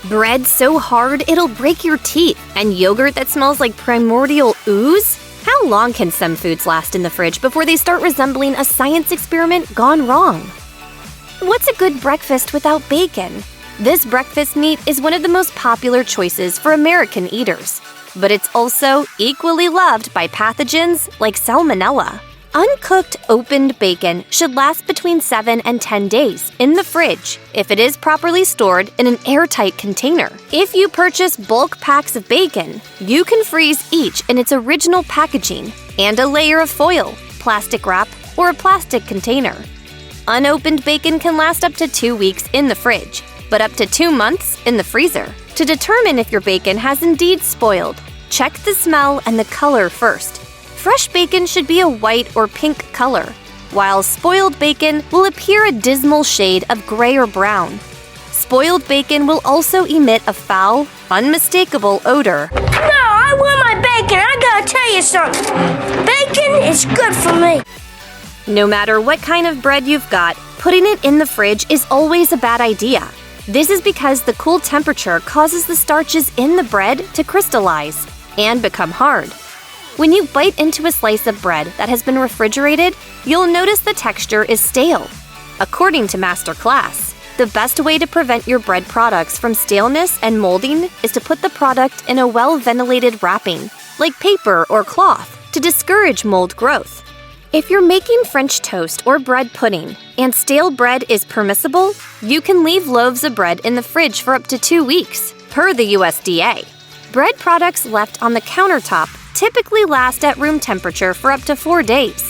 Bread so hard it'll break your teeth, and yogurt that smells like primordial ooze? How long can some foods last in the fridge before they start resembling a science experiment gone wrong? What's a good breakfast without bacon? This breakfast meat is one of the most popular choices for American eaters, but it's also equally loved by pathogens like salmonella. Uncooked opened bacon should last between 7 and 10 days in the fridge if it is properly stored in an airtight container. If you purchase bulk packs of bacon, you can freeze each in its original packaging and a layer of foil, plastic wrap, or a plastic container. Unopened bacon can last up to 2 weeks in the fridge, but up to 2 months in the freezer. To determine if your bacon has indeed spoiled, check the smell and the color first. Fresh bacon should be a white or pink color, while spoiled bacon will appear a dismal shade of gray or brown. Spoiled bacon will also emit a foul, unmistakable odor. No, I want my bacon. I gotta tell you something. Bacon is good for me. No matter what kind of bread you've got, putting it in the fridge is always a bad idea. This is because the cool temperature causes the starches in the bread to crystallize and become hard. When you bite into a slice of bread that has been refrigerated, you'll notice the texture is stale. According to Master Class, the best way to prevent your bread products from staleness and molding is to put the product in a well-ventilated wrapping, like paper or cloth, to discourage mold growth. If you're making French toast or bread pudding and stale bread is permissible, you can leave loaves of bread in the fridge for up to 2 weeks, per the USDA. Bread products left on the countertop typically last at room temperature for up to 4 days.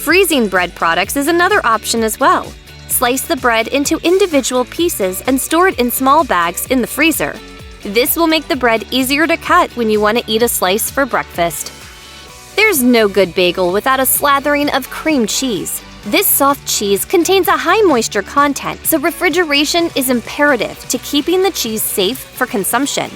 Freezing bread products is another option as well. Slice the bread into individual pieces and store it in small bags in the freezer. This will make the bread easier to cut when you want to eat a slice for breakfast. There's no good bagel without a slathering of cream cheese. This soft cheese contains a high moisture content, so refrigeration is imperative to keeping the cheese safe for consumption.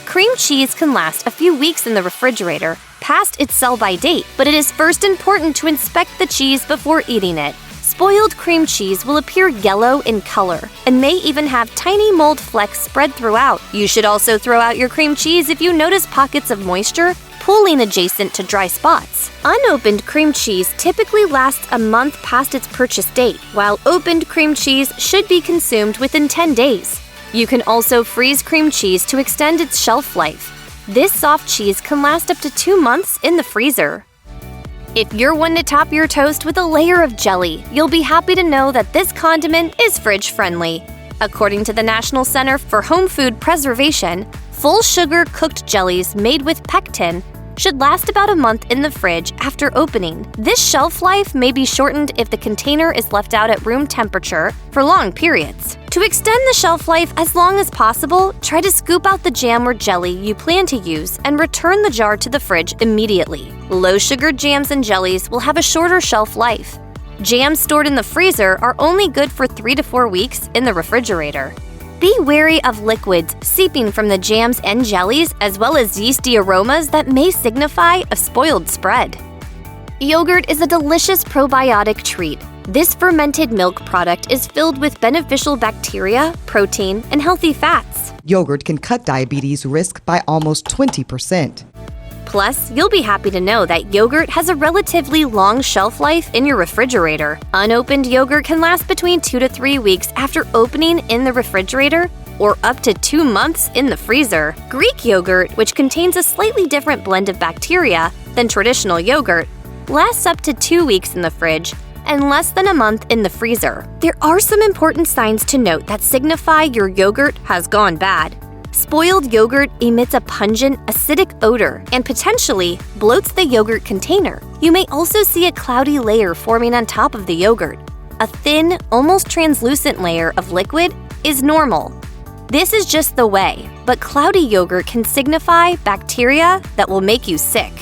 Cream cheese can last a few weeks in the refrigerator, past its sell-by date, but it is first important to inspect the cheese before eating it. Spoiled cream cheese will appear yellow in color and may even have tiny mold flecks spread throughout. You should also throw out your cream cheese if you notice pockets of moisture pooling adjacent to dry spots. Unopened cream cheese typically lasts a month past its purchase date, while opened cream cheese should be consumed within 10 days. You can also freeze cream cheese to extend its shelf life. This soft cheese can last up to 2 months in the freezer. If you're one to top your toast with a layer of jelly, you'll be happy to know that this condiment is fridge-friendly. According to the National Center for Home Food Preservation, full sugar cooked jellies made with pectin should last about a month in the fridge after opening. This shelf life may be shortened if the container is left out at room temperature for long periods. To extend the shelf life as long as possible, try to scoop out the jam or jelly you plan to use and return the jar to the fridge immediately. Low-sugar jams and jellies will have a shorter shelf life. Jams stored in the freezer are only good for 3 to 4 weeks in the refrigerator. Be wary of liquids seeping from the jams and jellies, as well as yeasty aromas that may signify a spoiled spread. Yogurt is a delicious probiotic treat. This fermented milk product is filled with beneficial bacteria, protein, and healthy fats. Yogurt can cut diabetes risk by almost 20%. Plus, you'll be happy to know that yogurt has a relatively long shelf life in your refrigerator. Unopened yogurt can last between 2 to 3 weeks after opening in the refrigerator, or up to 2 months in the freezer. Greek yogurt, which contains a slightly different blend of bacteria than traditional yogurt, lasts up to 2 weeks in the fridge and less than a month in the freezer. There are some important signs to note that signify your yogurt has gone bad. Spoiled yogurt emits a pungent, acidic odor and potentially bloats the yogurt container. You may also see a cloudy layer forming on top of the yogurt. A thin, almost translucent layer of liquid is normal. This is just the way, but cloudy yogurt can signify bacteria that will make you sick.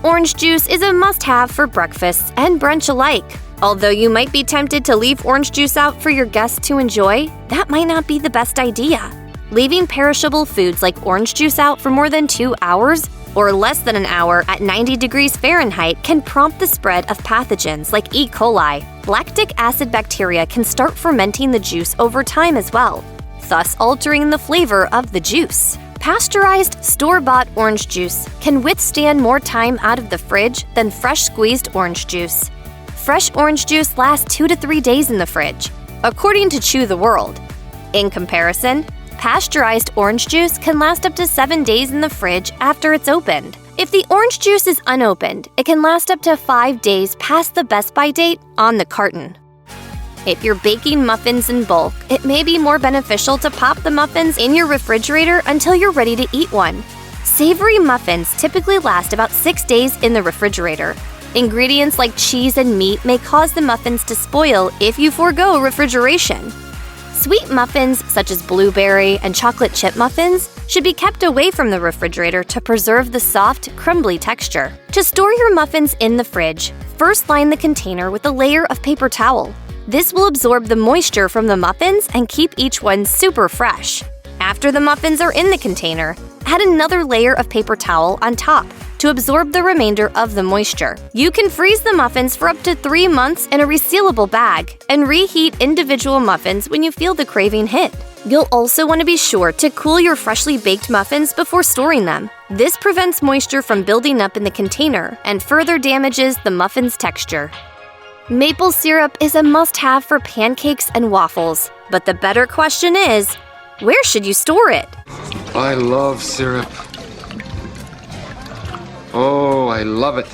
Orange juice is a must-have for breakfast and brunch alike. Although you might be tempted to leave orange juice out for your guests to enjoy, that might not be the best idea. Leaving perishable foods like orange juice out for more than 2 hours or less than an hour at 90 degrees Fahrenheit can prompt the spread of pathogens like E. coli. Lactic acid bacteria can start fermenting the juice over time as well. thus altering the flavor of the juice. Pasteurized, store-bought orange juice can withstand more time out of the fridge than fresh squeezed orange juice. Fresh orange juice lasts 2 to 3 days in the fridge, according to Chew the World. In comparison, pasteurized orange juice can last up to 7 days in the fridge after it's opened. If the orange juice is unopened, it can last up to 5 days past the best-by date on the carton. If you're baking muffins in bulk, it may be more beneficial to pop the muffins in your refrigerator until you're ready to eat one. Savory muffins typically last about 6 days in the refrigerator. Ingredients like cheese and meat may cause the muffins to spoil if you forego refrigeration. Sweet muffins, such as blueberry and chocolate chip muffins, should be kept away from the refrigerator to preserve the soft, crumbly texture. To store your muffins in the fridge, first line the container with a layer of paper towel. This will absorb the moisture from the muffins and keep each one super fresh. After the muffins are in the container, add another layer of paper towel on top to absorb the remainder of the moisture. You can freeze the muffins for up to 3 months in a resealable bag and reheat individual muffins when you feel the craving hit. You'll also want to be sure to cool your freshly baked muffins before storing them. This prevents moisture from building up in the container and further damages the muffin's texture. Maple syrup is a must-have for pancakes and waffles, but the better question is, where should you store it? I love syrup. Oh, I love it.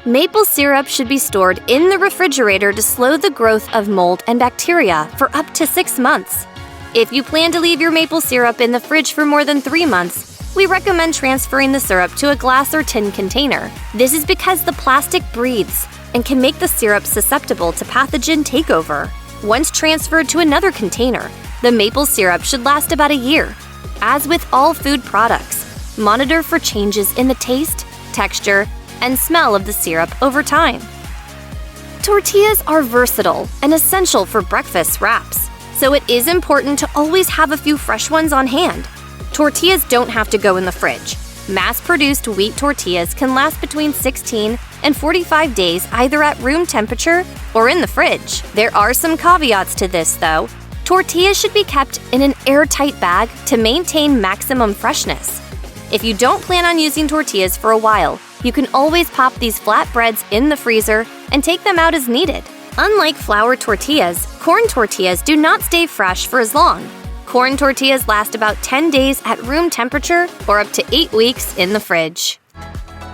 Maple syrup should be stored in the refrigerator to slow the growth of mold and bacteria for up to 6 months. If you plan to leave your maple syrup in the fridge for more than 3 months, we recommend transferring the syrup to a glass or tin container. This is because the plastic breathes and can make the syrup susceptible to pathogen takeover. Once transferred to another container, the maple syrup should last about a year. As with all food products, monitor for changes in the taste, texture, and smell of the syrup over time. Tortillas are versatile and essential for breakfast wraps, so it is important to always have a few fresh ones on hand. Tortillas don't have to go in the fridge. Mass-produced wheat tortillas can last between 16 and 45 days either at room temperature or in the fridge. There are some caveats to this, though. Tortillas should be kept in an airtight bag to maintain maximum freshness. If you don't plan on using tortillas for a while, you can always pop these flatbreads in the freezer and take them out as needed. Unlike flour tortillas, corn tortillas do not stay fresh for as long. Corn tortillas last about 10 days at room temperature or up to 8 weeks in the fridge.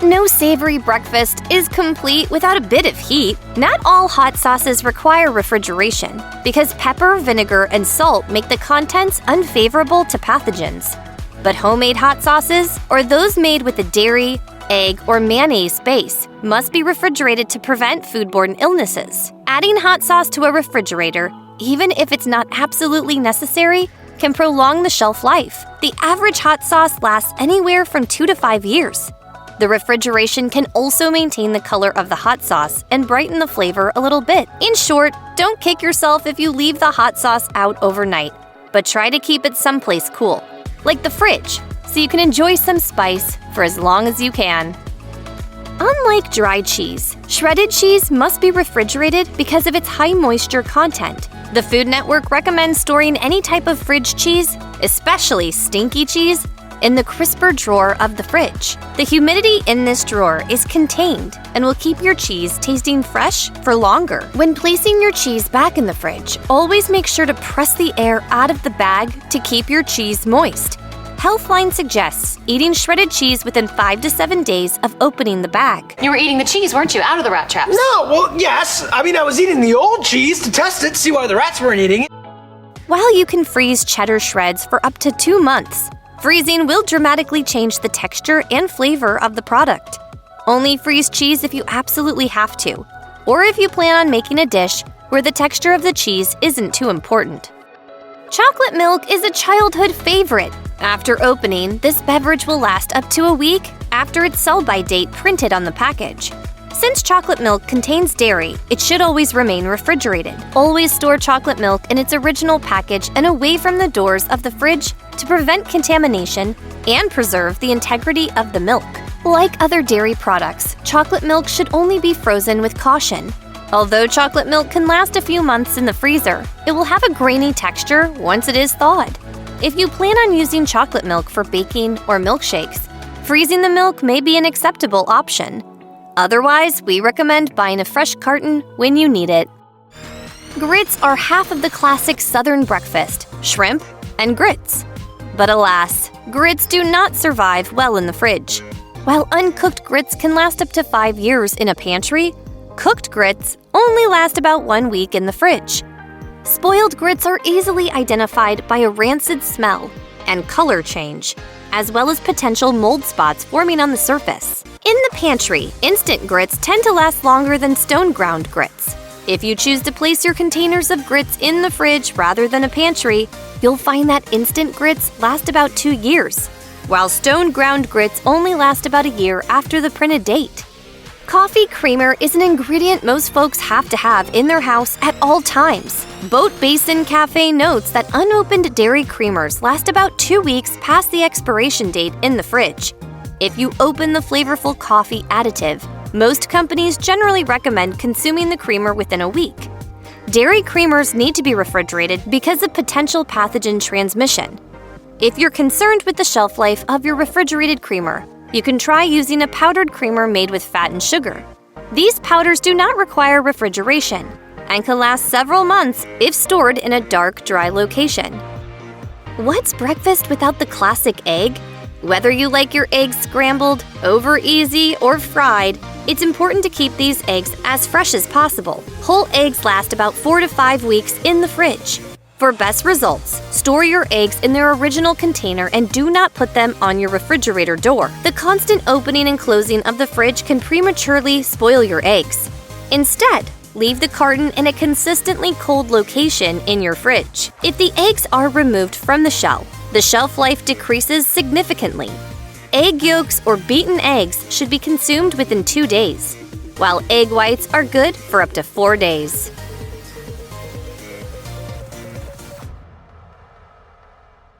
No savory breakfast is complete without a bit of heat. Not all hot sauces require refrigeration because pepper, vinegar, and salt make the contents unfavorable to pathogens. But homemade hot sauces, or those made with a dairy, egg, or mayonnaise base, must be refrigerated to prevent foodborne illnesses. Adding hot sauce to a refrigerator, even if it's not absolutely necessary, can prolong the shelf life. The average hot sauce lasts anywhere from 2 to 5 years. The refrigeration can also maintain the color of the hot sauce and brighten the flavor a little bit. In short, don't kick yourself if you leave the hot sauce out overnight, but try to keep it someplace cool, like the fridge, so you can enjoy some spice for as long as you can. Unlike dry cheese, shredded cheese must be refrigerated because of its high moisture content. The Food Network recommends storing any type of fridge cheese, especially stinky cheese, in the crisper drawer of the fridge. The humidity in this drawer is contained and will keep your cheese tasting fresh for longer. When placing your cheese back in the fridge, always make sure to press the air out of the bag to keep your cheese moist. Healthline suggests eating shredded cheese within 5 to 7 days of opening the bag. You were eating the cheese, weren't you? Out of the rat traps. No, well, yes. I was eating the old cheese to test it, see why the rats weren't eating it. While you can freeze cheddar shreds for up to 2 months, freezing will dramatically change the texture and flavor of the product. Only freeze cheese if you absolutely have to, or if you plan on making a dish where the texture of the cheese isn't too important. Chocolate milk is a childhood favorite. After opening, this beverage will last up to a week after its sell-by date printed on the package. Since chocolate milk contains dairy, it should always remain refrigerated. Always store chocolate milk in its original package and away from the doors of the fridge to prevent contamination and preserve the integrity of the milk. Like other dairy products, chocolate milk should only be frozen with caution. Although chocolate milk can last a few months in the freezer, it will have a grainy texture once it is thawed. If you plan on using chocolate milk for baking or milkshakes, freezing the milk may be an acceptable option. Otherwise, we recommend buying a fresh carton when you need it. Grits are half of the classic Southern breakfast, shrimp and grits. But alas, grits do not survive well in the fridge. While uncooked grits can last up to 5 years in a pantry, cooked grits only last about 1 week in the fridge. Spoiled grits are easily identified by a rancid smell and color change, as well as potential mold spots forming on the surface. In the pantry, instant grits tend to last longer than stone-ground grits. If you choose to place your containers of grits in the fridge rather than a pantry, you'll find that instant grits last about 2 years, while stone-ground grits only last about a year after the printed date. Coffee creamer is an ingredient most folks have to have in their house at all times. Boat Basin Cafe notes that unopened dairy creamers last about 2 weeks past the expiration date in the fridge. If you open the flavorful coffee additive, most companies generally recommend consuming the creamer within a week. Dairy creamers need to be refrigerated because of potential pathogen transmission. If you're concerned with the shelf life of your refrigerated creamer, you can try using a powdered creamer made with fat and sugar. These powders do not require refrigeration and can last several months if stored in a dark, dry location. What's breakfast without the classic egg? Whether you like your eggs scrambled, over easy, or fried, it's important to keep these eggs as fresh as possible. Whole eggs last about 4 to 5 weeks in the fridge. For best results, store your eggs in their original container and do not put them on your refrigerator door. The constant opening and closing of the fridge can prematurely spoil your eggs. Instead, leave the carton in a consistently cold location in your fridge. If the eggs are removed from the shelf life decreases significantly. Egg yolks or beaten eggs should be consumed within 2 days, while egg whites are good for up to 4 days.